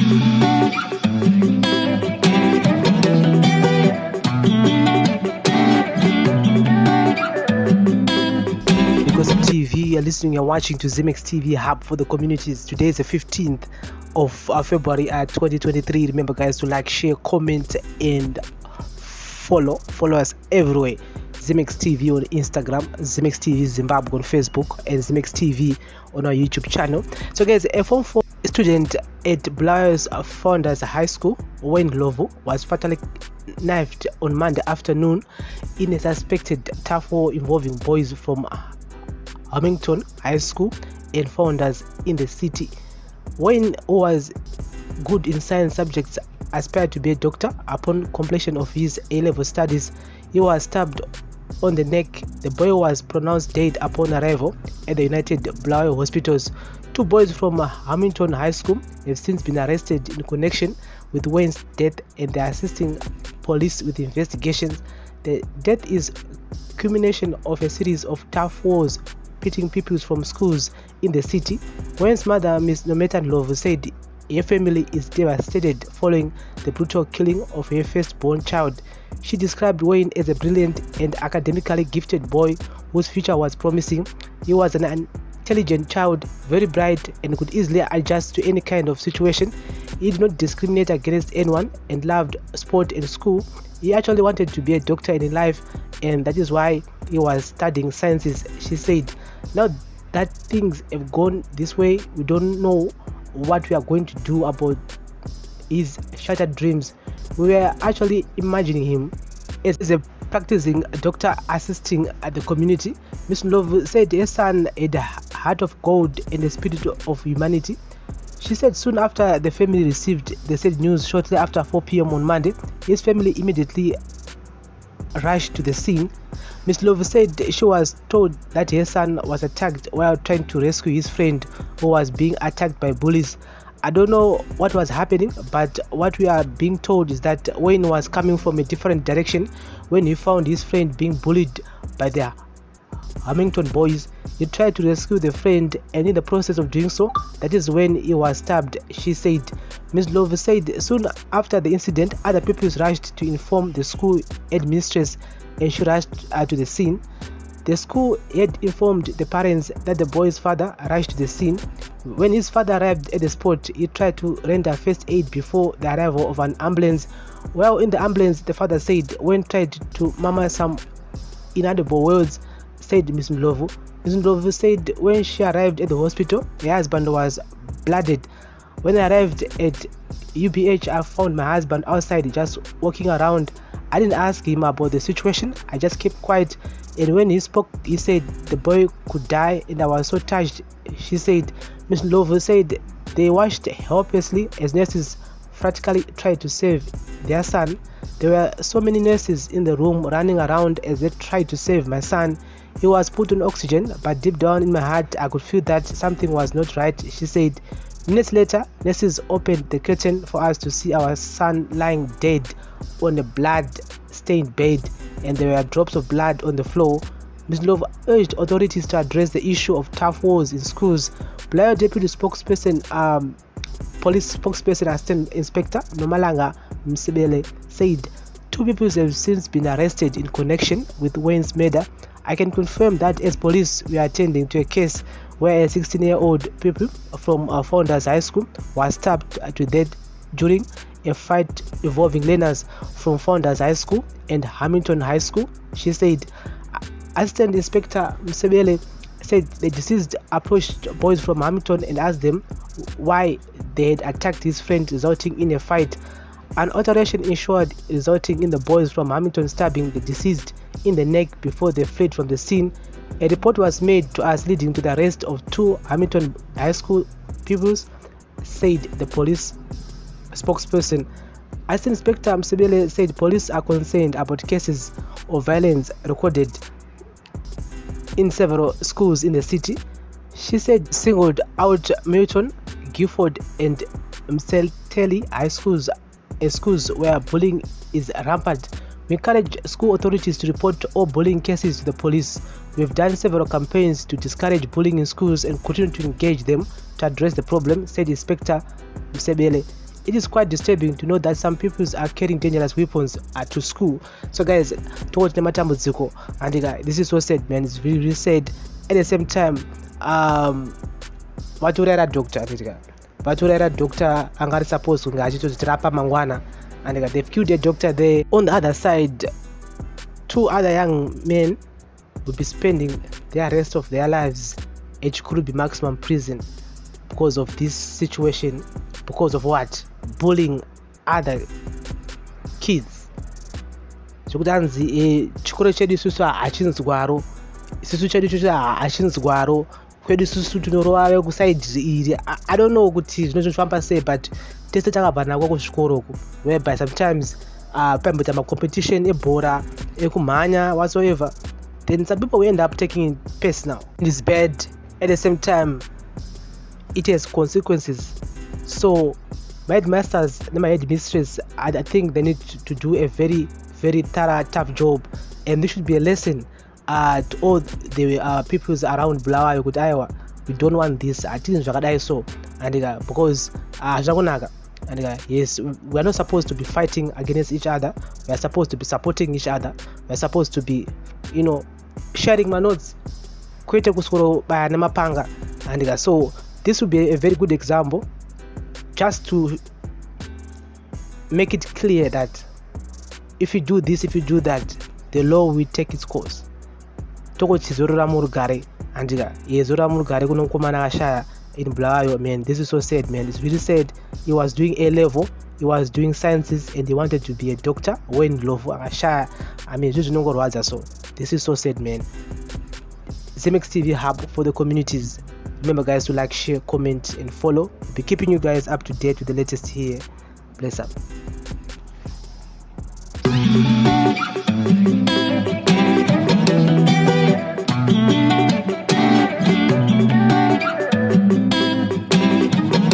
TV, you're listening, you're watching to XIMEX TV Hub for the communities. Today is the 15th of February 2023. Remember, guys, to like, share, comment, and follow us everywhere. XIMEX TV on Instagram, XIMEX TV Zimbabwe on Facebook, and XIMEX TV on our YouTube channel. So, guys, a Form 4 student at Bulàwayo's Founders High School, Ndlovu, was fatally knifed on Monday afternoon in a suspected tough war involving boys from Hamilton High School and Founders in the city. Wayne, who was good in science subjects, aspired to be a doctor. Upon completion of his A-level studies, he was stabbed on the neck. The boy was pronounced dead upon arrival at the United Bulàwayo hospitals. Two boys from Hamilton High School have since been arrested in connection with Wayne's death, and they are assisting police with investigations. The death is culmination of a series of tough wars pitting pupils from schools in the city. Wayne's mother, Ms. Ndlovu, said her family is devastated following the brutal killing of her firstborn child. She described Wayne as a brilliant and academically gifted boy whose future was promising. He was an intelligent child, very bright, and could easily adjust to any kind of situation. He did not discriminate against anyone and loved sport and school. He actually wanted to be a doctor in life, and that is why he was studying sciences, she said. Now that things have gone this way, we don't know what we are going to do about his shattered dreams. We were actually imagining him as a practicing doctor assisting at the community. Ms. Ndlovu said her son had a heart of gold and a spirit of humanity. She said soon after the family received the said news, shortly after 4 p.m. on Monday, his family immediately rushed to the scene. Ms. Ndlovu said she was told that her son was attacked while trying to rescue his friend who was being attacked by bullies. I don't know what was happening, but what we are being told is that Wayne was coming from a different direction when he found his friend being bullied by the Hamilton boys. He tried to rescue the friend, and in the process of doing so, that is when he was stabbed, she said. Ms. Ndlovu said soon after the incident, other pupils rushed to inform the school headmistress, and she rushed to the scene. The school had informed the parents that the boy's father rushed to the scene. When his father arrived at the spot, he tried to render first aid before the arrival of an ambulance. While in the ambulance, the father said when tried to murmur some inaudible words, said Ms. Ndlovu. Ms. Ndlovu said when she arrived at the hospital, her husband was blooded. When I arrived at UBH, I found my husband outside just walking around. I didn't ask him about the situation. I just kept quiet, and when he spoke, he said the boy could die, and I was so touched, she said. Ms. Ndlovu said they watched helplessly as nurses frantically tried to save their son. There were so many nurses in the room running around as they tried to save my son. He was put on oxygen, but deep down in my heart, I could feel that something was not right, she said. Minutes later, nurses opened the curtain for us to see our son lying dead on a blood-stained bed, and there were drops of blood on the floor. Ms. Ndlovu urged authorities to address the issue of tough wars in schools. Bulàwayo Deputy Spokesperson, Police Spokesperson Assistant Inspector Nomalanga Msebele said 2 people have since been arrested in connection with Wayne's murder. I can confirm that as police, we are attending to a case where a 16-year-old pupil from Founders High School was stabbed to death during a fight involving learners from Founders High School and Hamilton High School, she said. Assistant Inspector Msebele said the deceased approached boys from Hamilton and asked them why they had attacked his friend, resulting in a fight. An altercation ensued, resulting in the boys from Hamilton stabbing the deceased in the neck before they fled from the scene. A report was made to us leading to the arrest of 2 Hamilton High School pupils, said the police spokesperson. Assistant Inspector Msebele said police are concerned about cases of violence recorded in several schools in the city. She said singled out Milton, Gifford and Mselteli High Schools as schools where bullying is rampant. We encourage school authorities to report all bullying cases to the police. We've done several campaigns to discourage bullying in schools and continue to engage them to address the problem, said Inspector Msebele. it is quite disturbing to know that some people are carrying dangerous weapons to school. So guys, towards the matambudziko, and this is so sad, man. It's really, really sad. At the same time, vatorera doctor angari supposed kunge achitotirapa mangwana, and they've killed a doctor there. On the other side, 2 other young men will be spending the rest of their lives at Chikurubi maximum prison because of this situation, because of what? Bullying other kids. Chikudanzi chikoro chedu isusu hachinzwaro, isusu chedu chuchu hachinzwaro, kwedu isusu tunorova kusaidi iri. I don't know kuti zvinofamba sei, but tese takabva nako kuzvikoro uku, whereby sometimes pamboita macompetition ebhora, ekumhanya, whatsoever, then some people will end up taking it personal. It is bad. At the same time, it has consequences. So my headmasters and my headmistress, I think they need to do a very, very thorough, tough job, and this should be a lesson to all the peoples around Bulàwayo kuti aiwa, we don't want this. I think zvakadai so, and because zvakunaka. And yes, we are not supposed to be fighting against each other. We are supposed to be supporting each other. We are supposed to be, sharing my notes. And so this will be a very good example, just to make it clear that if you do this, if you do that, the law will take its course. In Bulàwayo, man, this is so sad, man. It's really sad. He was doing A level, he was doing sciences, and he wanted to be a doctor. When Ndlovu, I mean, so this is so sad, man. XIMEX TV hub for the communities. Remember, guys, to like, share, comment, and follow. We'll be keeping you guys up to date with the latest here. Bless up.